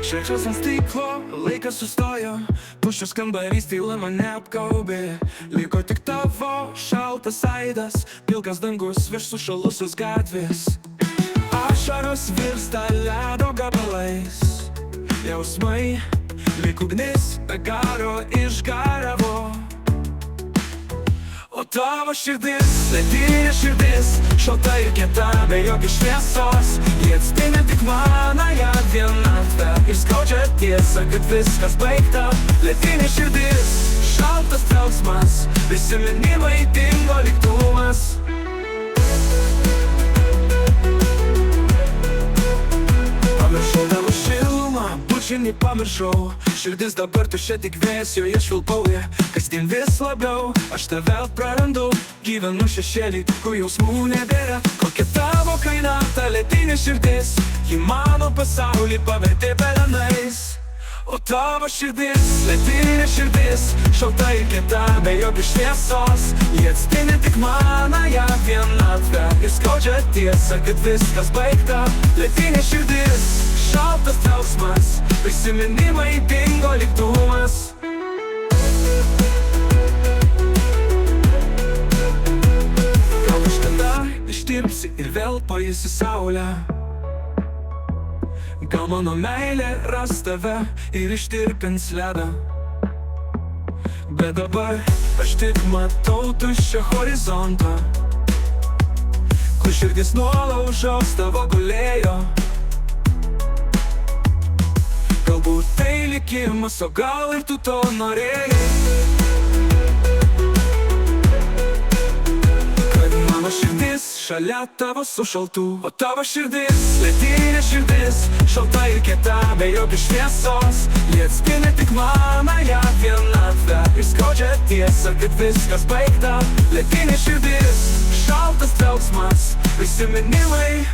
Šešas ant stiklo, laikas sustojo, tuščias kambarys tyla mane apgaubė. Liko tik tavo šaltas aidas, pilkas dangus virš sušalusios gatvės. Ašaros virsta ledo gabalais, jausmai lyg ugnis be garo išgaravo. O tavo širdis, ledinė širdis, šalta ir kieta, be jokios šviesos. Jie atspindi tik manąją vienatvę ir skaudžią tiesą, kad viskas baigta. Ledinė širdis, šaltas trauksmas, prisiminimai dingo lygtumas. Pamiršau tavo šilumą, bučinį pamiršau. Širdis dabar tuščia, tik vėjas joje švilpauja. Kasdien vis labiau, aš tave prarandu. Gyvenu šešėlį, tikrų jausmų nebėra. Kokia tavo kaina, ta ledinė širdis, ji mano pasaulį pavertė pelenais. O tavo širdis, ledinė širdis, šalta ir kieta, be jokios šviesos. Jie atspindi tik manąją vienatvę ir skaudžią tiesą, kad viskas baigta. Ledinė širdis, šaltas trauksmas, prisiminimai dingo lygtumas. Gal kažkada ištirpsi ir vėl pajusi saulę. Gal mano meilė ras tave ir ištirpins ledą. Bet dabar aš tik matau tuščią horizontą, kur širdis nuo laužos tavo gulėjo. Galbūt tai likimas, o gal ir tu to norėjai. Kad mano širdis šalia tavo sušaltų, o tavo širdis, ledinė širdis, šalta ir kieta, be jokios šviesos. Jie atspindi tik manąją vienatvę ir skaudžią tiesą, kad viskas baigta. Ledinė širdis, šaltas trauksmas, prisiminimai